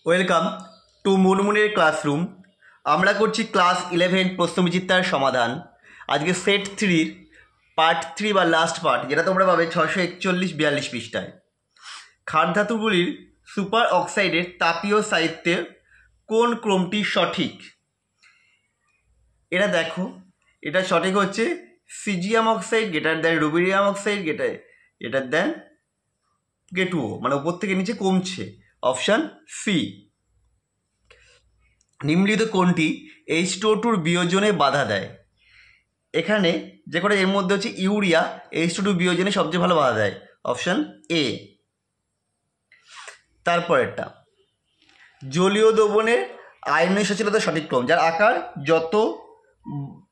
Welcome to মুনমুনের classroom. আমরা করছি class 11 প্রশ্নবিচিত্রার সমাধান। আজকে সেট 3 পার্ট 3 বা লাস্ট পার্ট, যেটা তোমরা পাবে 641-42 পৃষ্ঠায়। ক্ষার ধাতুগুলির সুপার অক্সাইডের তাপীয় সাহিত্যে কোন ক্রমটি সঠিক? এটা দেখো, এটা সঠিক হচ্ছে caesium oxide greater than rubidium oxide greater than K2O, মানে উপর থেকে নিচে কমছে। Option C. নিম্নলিখিত কোনটি H2O2 বিয়োজনে বাধা দেয়? এখানে যে করে এর মধ্যে হচ্ছে ইউরিয়া H2O2 বিয়োজনে সবচেয়ে ভালো বাধা দেয়। Option A. তারপরেরটা, জলীয় দ্রবণের আয়নীয় সচলতার সঠিক ক্রম। যার আকার যত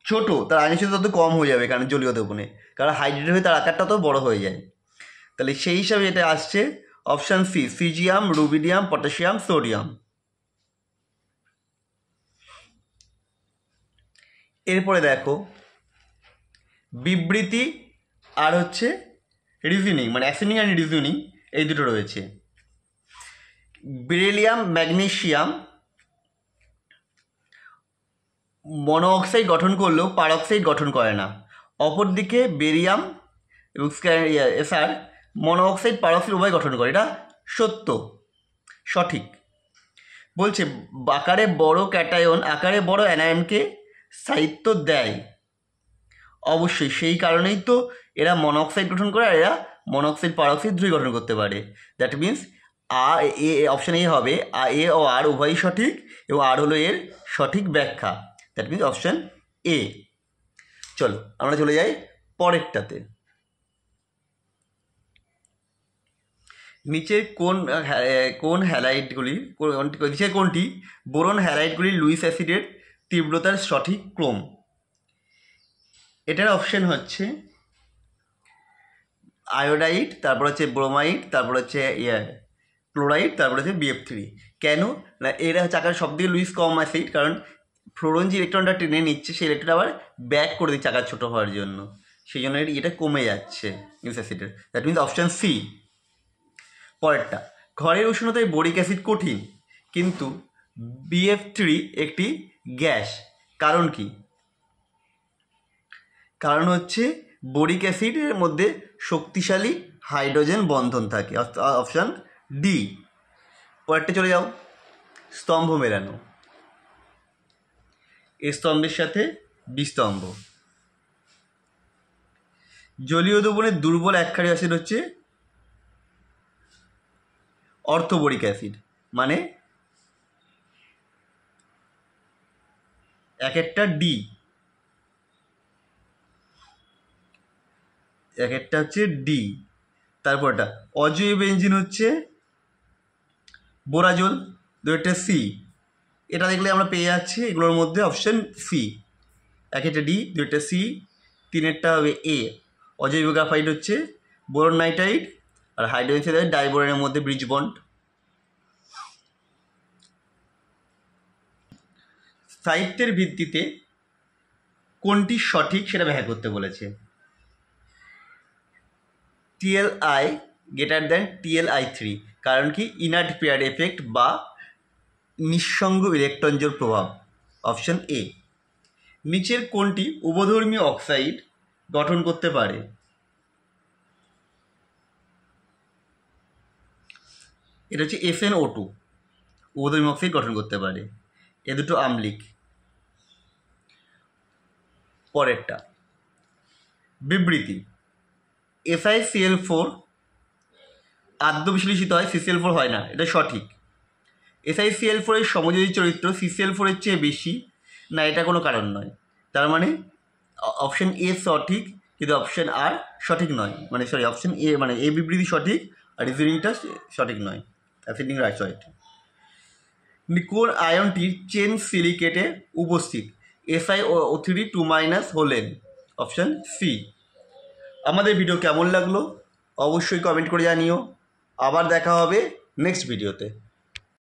ছোট তার আয়নীয় সচলতা তত কম হয়ে যাবে, কারণ জলীয় দ্রবণে, কারণ হাইড্রেট হয়ে তার আকারটা তত বড় হয়ে যায়। তাহলে সেই হিসাবে এটা আসছে option C, caesium, rubidium, potassium, sodium. এরপরে দেখো, বিবৃতি আর হচ্ছে রিজনিং, মানে অ্যাসেন্ডিং অ্যান্ড রিজনিং, এই দুটো রয়েছে। বেরিলিয়াম ম্যাগনেসিয়াম মনোঅক্সাইড গঠন করলেও পারঅক্সাইড গঠন করে না। অপরদিকে বেরিয়াম এবং এসআর মনোঅক্সাইড পারঅক্সাইড উভয় গঠন করে। এটা সত্য, সঠিক। বলছে আকারে বড় ক্যাটায়ন আকারে বড় অ্যানায়নকে স্থায়িত্ব দেয়। অবশ্যই, সেই কারণেই তো এরা মনোঅক্সাইড গঠন করে, আর এরা মনোঅক্সাইড পারঅক্সাইড দুই গঠন করতে পারে। দ্যাট মিন্স অপশান এ হবে, এ ও আর উভয়ই সঠিক, এবং আর হলো এর সঠিক ব্যাখ্যা। That means option A. চলো আমরা চলে যাই পরেরটাতে। নিচের কোন হ্যালাইডগুলি, নিচের কোনটি বোরন হ্যালাইডগুলির লুইস অ্যাসিডের তীব্রতার সঠিক ক্রম? এটার অপশন হচ্ছে আয়োডাইড, তারপর হচ্ছে ব্রোমাইড, তারপর হচ্ছে ক্লোরাইড, তারপর হচ্ছে BF3। কেন না, এরা হচ্ছে আকার সব থেকে লুইস কম অ্যাসিড, কারণ ফ্লোরন যে ইলেকট্রনটা টেনে নিচ্ছে সেই ইলেকট্রন আবার ব্যাক করে দিচ্ছে আকার ছোটো হওয়ার জন্য, সেই জন্য এটা কমে যাচ্ছে লুইস অ্যাসিডের। That means option C. পরেরটা, ঘরের উষ্ণতায় বোরিক অ্যাসিড কঠিন, কিন্তু BF3 একটি গ্যাস। কারণ কি? কারণ হচ্ছে বোরিক অ্যাসিডের মধ্যে শক্তিশালী হাইড্রোজেন বন্ধন থাকে। Option D. পরেরটা চলে যাও, স্তম্ভ মেলানো। এ স্তম্ভের সাথে বিস্তম্ভ। জলীয় দ্রবণের দুর্বল একক্ষারীয় অ্যাসিড হচ্ছে অর্থোবোরিক অ্যাসিড, মানে একটা ডি, একটা হচ্ছে ডি। তারপরটা অজৈব বেঞ্জিন হচ্ছে বোরাজোল, দুইটা সি। এটা দেখলে আমরা পেয়ে যাচ্ছি এগুলোর মধ্যে অপশান সি। একটা ডি, দুইটা সি, তিনেরটা হবে এ। অজৈব গ্রাফাইট হচ্ছে বোরন নাইট্রাইড, আর হাইড্রোজেন সালফাইড ডাইবোরনের মধ্যে ব্রিজ বন্ড। সাহিত্যের ভিত্তিতে কোনটি সঠিক সেটা ব্যাখ্যা করতে বলেছে। TLI গ্রেটার দ্যান TLI3, কারণ কি ইনার্ট পেয়ার এফেক্ট বা নিঃসঙ্গ ইলেকট্রন জোড় প্রভাব। Option A. নিচের কোনটি উভধর্মী অক্সাইড গঠন করতে পারে? এটা হচ্ছে FnO2 উভধর্মী অক্সাইড গঠন করতে পারে। এ দুটো আম্লিক। পরেরটা, বিবৃতি SiCl4 আদ্য বিশ্লেষিত হয়, CCl4 হয় না। এটা সঠিক। SiCl4 এর সমযোজী চরিত্র CCl4 এর চেয়ে বেশি না, এটা কোনো কারণ নয়। তার মানে অপশান এ সঠিক, কিন্তু অপশান আর সঠিক নয়। মানে সরি, অপশান এ মানে এ বিবৃতি সঠিক আর রিজনিংটা সঠিক নয়। অ্যাসিডিং রাইট। কোন আয়নটি চেন সিলিকেটে উপস্থিত? SiO3 2- হলেন। Option C. আমাদের ভিডিও কেমন লাগলো অবশ্যই কমেন্ট করে জানিও। আবার দেখা হবে নেক্সট ভিডিওতে।